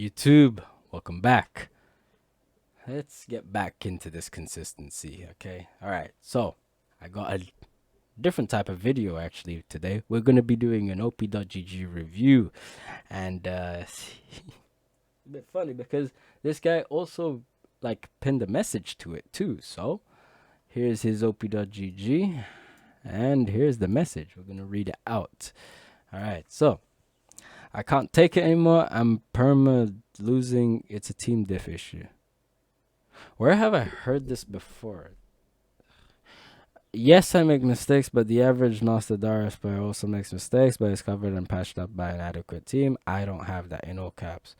YouTube, welcome back. Let's get back into this consistency, okay? All right, so I got a different type of video actually today. We're going to be doing an op.gg review, and it's a bit funny because this guy also like pinned a message to it too. So here's his op.gg, and here's the message. We're going to read it out. All right, so I can't take it anymore. I'm perma losing. It's a team diff issue. Where have I heard this before? Yes, I make mistakes, but the average Nostradamus player also makes mistakes, but is covered and patched up by an adequate team. I don't have that in all caps.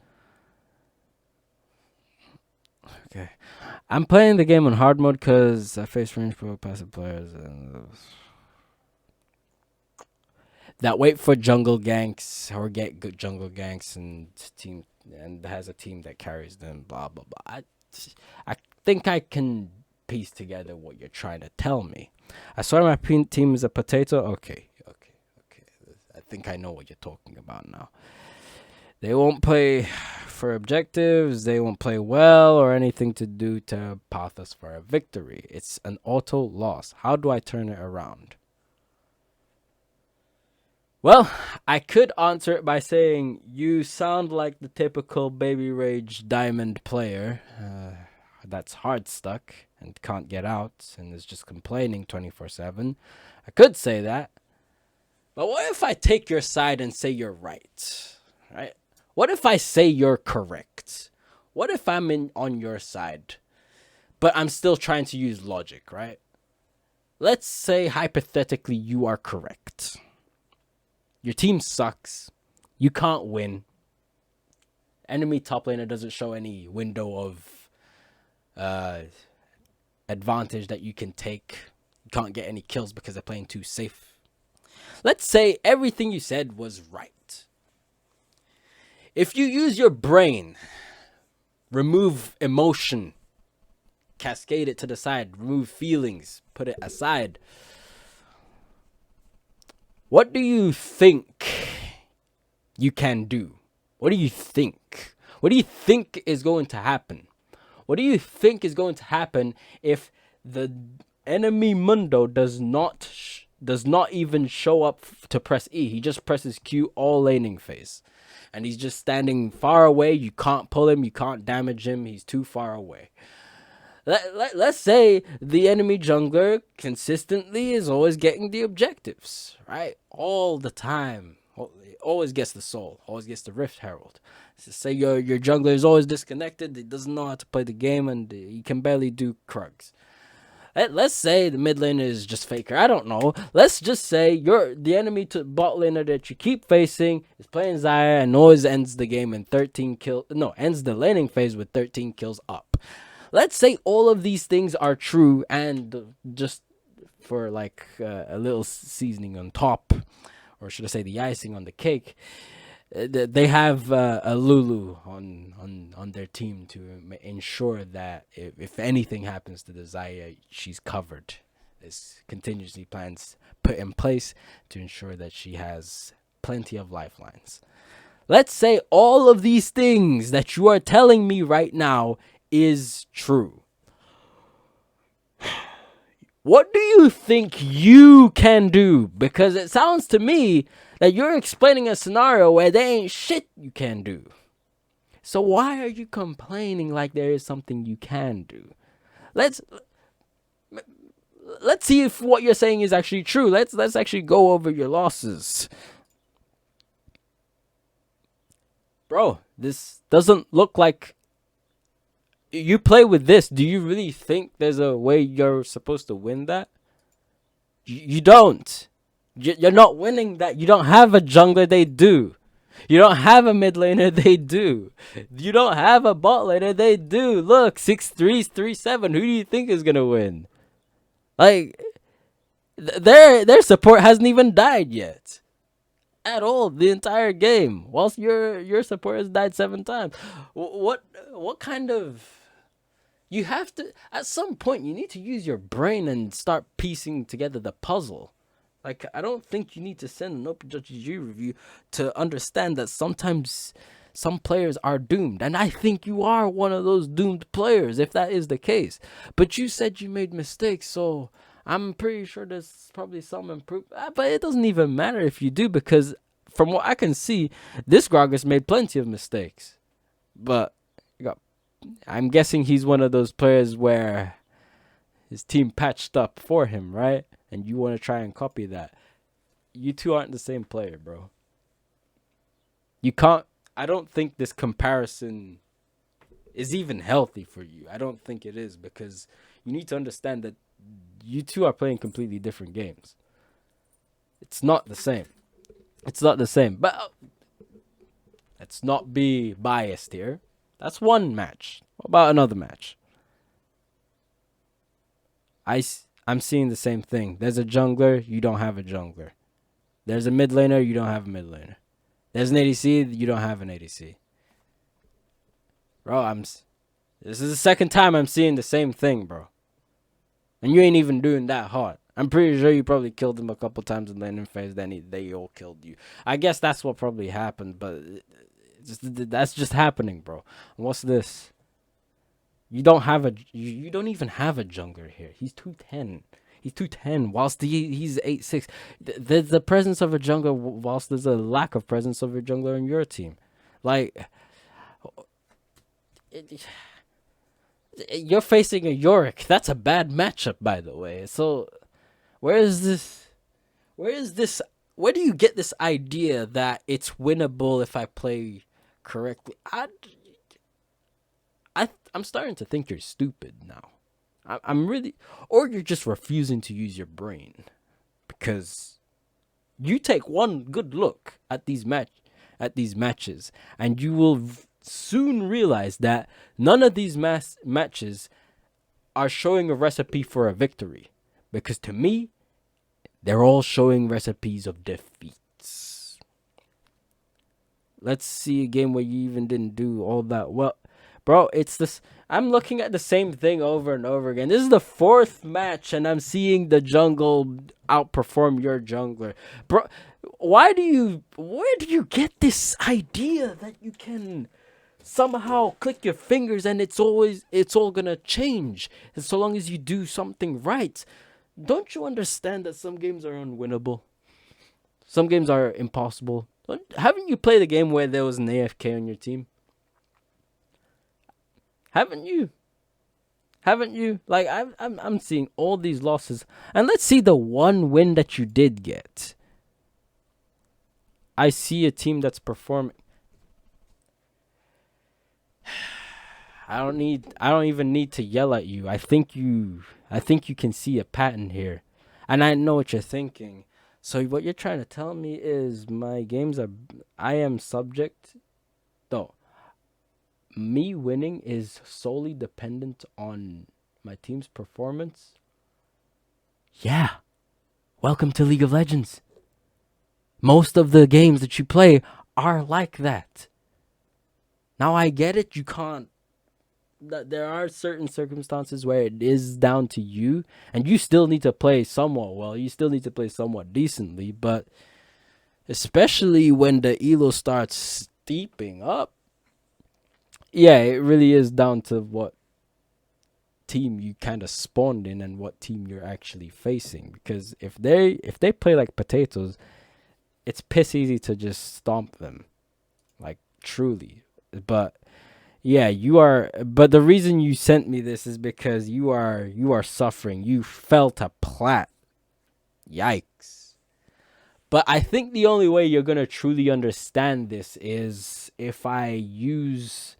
Okay. I'm playing the game on hard mode because I face range pro passive players and that wait for jungle ganks or get good jungle ganks and team and has a team that carries them. Blah blah blah. I think I can piece together what you're trying to tell me. I swear my team is a potato. Okay. I think I know what you're talking about now. They won't play for objectives. They won't play well or anything to do to path us for a victory. It's an auto loss. How do I turn it around? Well, I could answer it by saying you sound like the typical baby rage diamond player that's hard stuck and can't get out and is just complaining 24/7. I could say that. But what if I take your side and say you're right? Right? What if I say you're correct? What if I'm on your side, but I'm still trying to use logic, right? Let's say hypothetically you are correct. Your team sucks. You can't win. Enemy top laner doesn't show any window of advantage that you can take. You can't get any kills because they're playing too safe. Let's say everything you said was right. If you use your brain, remove emotion, cascade it to the side, remove feelings, put it aside, what do you think you can do? What do you think? What do you think is going to happen? What do you think is going to happen if the enemy Mundo does not even show up to press E? He just presses Q all laning phase. And he's just standing far away. You can't pull him. You can't damage him. He's too far away. Let's say the enemy jungler consistently is always getting the objectives, right? All the time. Always gets the soul. Always gets the Rift Herald. So say your jungler is always disconnected. He doesn't know how to play the game and he can barely do Krugs. Let's say the mid laner is just faker. I don't know. Let's just say the enemy to bot laner that you keep facing is playing Xayah and always ends the game in 13 kills. No, ends the laning phase with 13 kills up. Let's say all of these things are true, and just for like a little seasoning on top, or should I say the icing on the cake, they have a Lulu on their team to ensure that if anything happens to the Xayah, she's covered. There's contingency plans put in place to ensure that she has plenty of lifelines. Let's say all of these things that you are telling me right now is true. What do you think you can do? Because it sounds to me that you're explaining a scenario where there ain't shit you can do. So why are you complaining like there is something you can do? Let's see if what you're saying is actually true. Let's actually go over your losses. Bro, this doesn't look like you play with this. Do you really think there's a way you're supposed to win that? You don't. You're not winning that. You don't have a jungler, they do. You don't have a mid laner, they do. You don't have a bot laner, they do. Look, 6-3, 3-7. Who do you think is gonna win? Like, their support hasn't even died yet. At all, the entire game. Whilst your support has died 7 times. What kind of... You have to, at some point, you need to use your brain and start piecing together the puzzle. Like, I don't think you need to send an OpenJG review to understand that sometimes some players are doomed. And I think you are one of those doomed players if that is the case. But you said you made mistakes, so I'm pretty sure there's probably some improvement. But it doesn't even matter if you do, because from what I can see, this Gragas made plenty of mistakes. But I'm guessing he's one of those players where his team patched up for him, right? And you want to try and copy that. You two aren't the same player, bro. You can't. I don't think this comparison is even healthy for you. I don't think it is, because you need to understand that you two are playing completely different games. It's not the same. It's not the same. But let's not be biased here. That's one match. What about another match? I'm seeing the same thing. There's a jungler, you don't have a jungler. There's a mid laner, you don't have a mid laner. There's an ADC, you don't have an ADC. Bro, this is the second time I'm seeing the same thing, bro. And you ain't even doing that hard. I'm pretty sure you probably killed him a couple times in laning phase, then they all killed you. I guess that's what probably happened, but that's just happening, bro. And what's this? You don't even have a jungler here. He's 210. He's 210 whilst he's 8'6". There's the presence of a jungler whilst there's a lack of presence of a jungler in your team. Like, you're facing a Yorick. That's a bad matchup, by the way. So, where do you get this idea that it's winnable if I play correctly? I'm starting to think you're stupid now. I'm really, or you're just refusing to use your brain, because you take one good look at these matches, and you will soon realize that none of these matches are showing a recipe for a victory, because to me, they're all showing recipes of defeats. Let's see a game where you even didn't do all that well. Bro, it's this. I'm looking at the same thing over and over again. This is the fourth match, and I'm seeing the jungle outperform your jungler. Bro, where do you get this idea that you can somehow click your fingers and it's all gonna change, and so long as you do something right? Don't you understand that some games are unwinnable? Some games are impossible. Haven't you played a game where there was an AFK on your team? Haven't you? Like, I'm seeing all these losses, and let's see the one win that you did get. I see a team that's performing. I don't even need to yell at you. I think you can see a pattern here, and I know what you're thinking. So what you're trying to tell me is I am subject. No. Me winning is solely dependent on my team's performance? Yeah. Welcome to League of Legends. Most of the games that you play are like that. Now, I get it. You can't. There are certain circumstances where it is down to you, and you still need to play somewhat well. You still need to play somewhat decently, but especially when the elo starts steeping up, yeah, it really is down to what team you kind of spawned in and what team you're actually facing. Because if they play like potatoes, it's piss easy to just stomp them, like, truly. But yeah, you are. But the reason you sent me this is because you are suffering. You felt a plat. Yikes. But I think the only way you're gonna truly understand this is if I use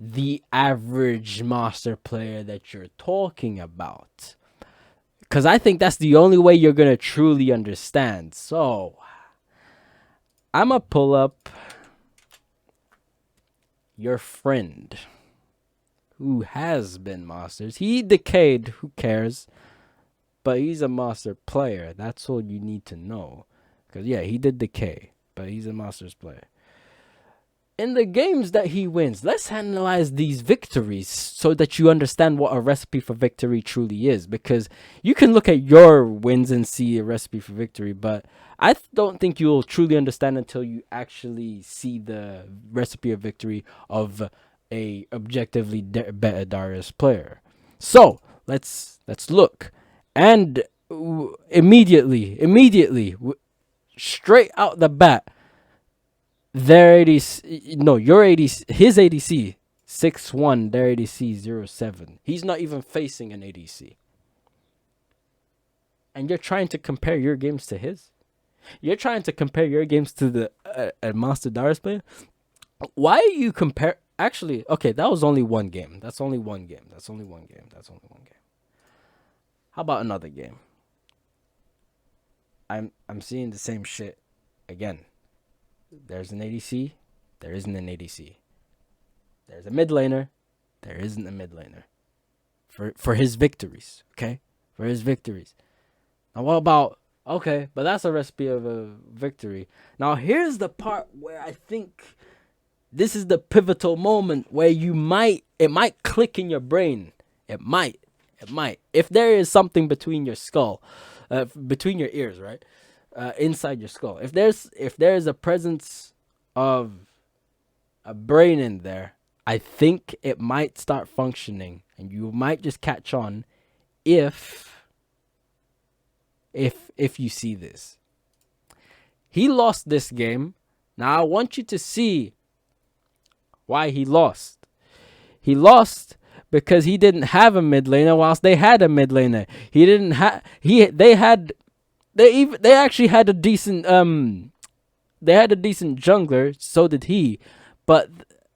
the average master player that you're talking about, because I think that's the only way you're gonna truly understand. So I'm gonna pull up your friend who has been masters. He decayed, who cares, but he's a master player. That's all you need to know. Because yeah, he did decay, but he's a masters player. in the games that he wins, let's analyze these victories so that you understand what a recipe for victory truly is. Because you can look at your wins and see a recipe for victory, but I don't think you'll truly understand until you actually see the recipe of victory of a objectively better Darius player. So let's look, and immediately, straight out the bat, their ADC, no, your ADC, his ADC 6-1, their ADC 0-7. He's not even facing an ADC, and you're trying to compare your games to his. You're trying to compare your games to the Master Darius player. Why are you compare? Actually, okay, that was only one game. That's only one game. How about another game? I'm seeing the same shit again. There's an ADC. There isn't an ADC. There's a mid laner. There isn't a mid laner. For his victories, okay? For his victories. Now, what about... Okay, but that's a recipe of a victory. Now, here's the part where I think this is the pivotal moment where it might click in your brain. It might. If there is something between your skull, between your ears, right? Inside your skull. If there's a presence of a brain in there, I think it might start functioning, and you might just catch on if you see this. He lost this game. Now I want you to see why he lost. He lost because he didn't have a mid laner whilst they had a mid laner. They actually had a decent jungler, so did he. But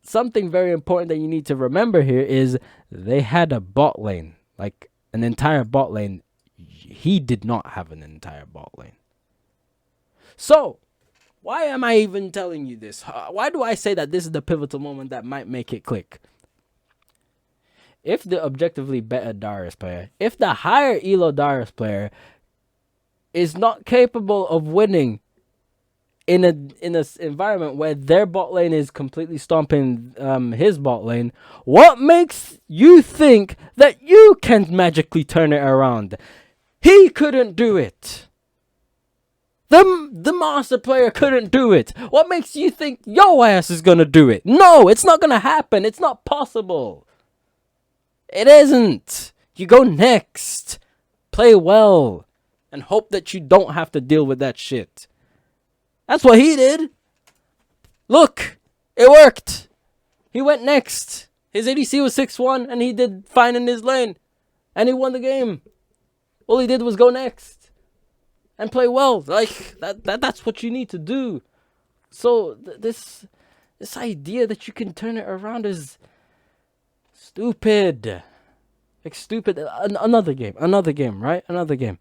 something very important that you need to remember here is they had a bot lane, like an entire bot lane. He did not have an entire bot lane. So, why am I even telling you this? Why do I say that this is the pivotal moment that might make it click? If the objectively better Darius player, if the higher elo Darius player is not capable of winning in a environment where their bot lane is completely stomping his bot lane, what makes you think that you can magically turn it around? He couldn't do it. The master player couldn't do it. What makes you think your ass is gonna do it? No, it's not gonna happen. It's not possible. It isn't. You go next. Play well. And hope that you don't have to deal with that shit. That's what he did. Look, it worked. He went next. His ADC was 6-1 and he did fine in his lane. And he won the game. All he did was go next and play well. Like that's what you need to do. So this idea that you can turn it around is stupid. Like stupid. Another game, right? Another game.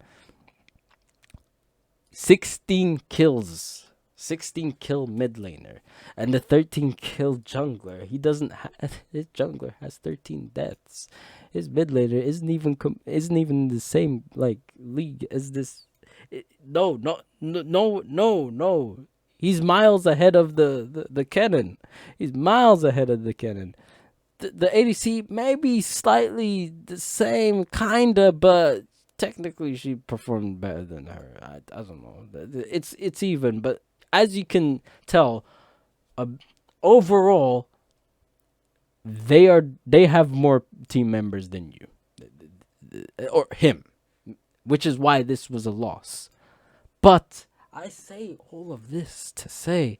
16 kills. 16 kill mid laner and the 13 kill jungler. His jungler has 13 deaths. His mid laner isn't even the same like league as this. No. He's miles ahead of the cannon. He's miles ahead of the cannon. The ADC may be slightly the same, kinda, but technically she performed better than her. I don't know. It's even, but as you can tell, overall, they have more team members than you, or him, which is why this was a loss. But I say all of this to say,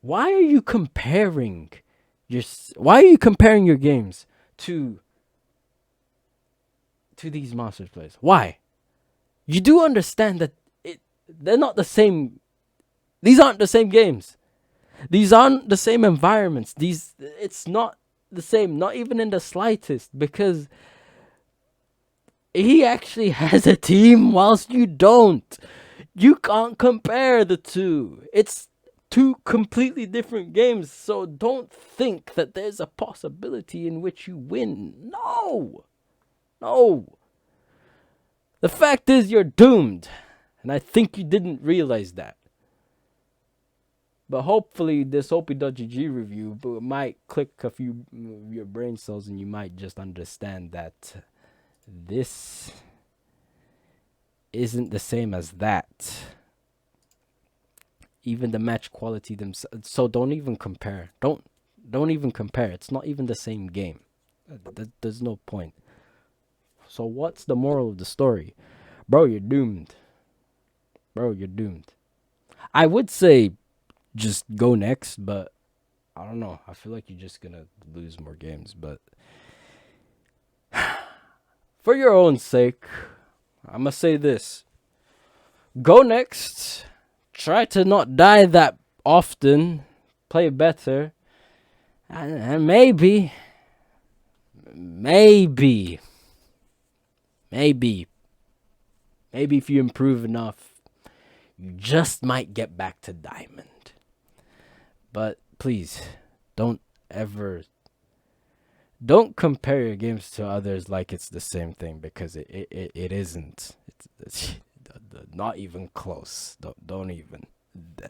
why are you comparing your games to these Masters players? Why? You do understand that they're not the same. These aren't the same games. These aren't the same environments. It's not the same, not even in the slightest, because he actually has a team whilst you don't. You can't compare the two. It's two completely different games, so don't think that there's a possibility in which you win. No. The fact is you're doomed, and I think you didn't realize that. But hopefully this OP.GG review might click a few of your brain cells and you might just understand that this isn't the same as that. Even the match quality themselves. So don't even compare. Don't even compare. It's not even the same game. There's no point. So what's the moral of the story? Bro, you're doomed. Bro, you're doomed. I would say just go next, but I don't know. I feel like you're just gonna lose more games. But for your own sake, I must say this. Go next. Try to not die that often. Play better. And maybe if you improve enough, you just might get back to diamond. But please, don't compare your games to others like it's the same thing, because it isn't. It's not even close. Don't even.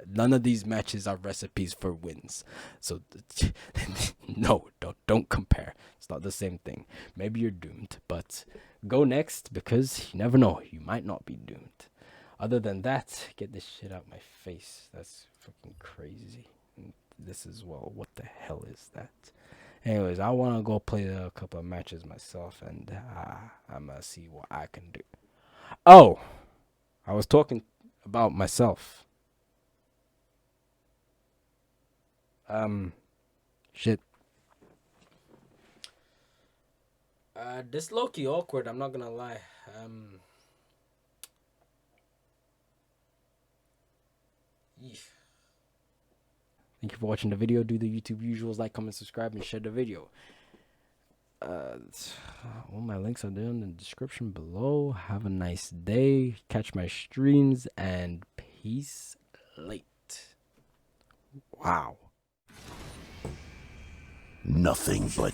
None of these matches are recipes for wins. So no, don't compare. It's not the same thing. Maybe you're doomed, but go next, because you never know. You might not be doomed. Other than that, get this shit out my face. That's fucking crazy. And this as well. What the hell is that? Anyways, I want to go play a couple of matches myself, and I'm going to see what I can do. Oh, I was talking about myself. Shit. This low-key awkward, I'm not gonna lie. Thank you for watching the video. Do the YouTube usuals, like, comment, subscribe, and share the video. All my links are there in the description below. Have a nice day. Catch my streams, and peace late. Wow. Nothing but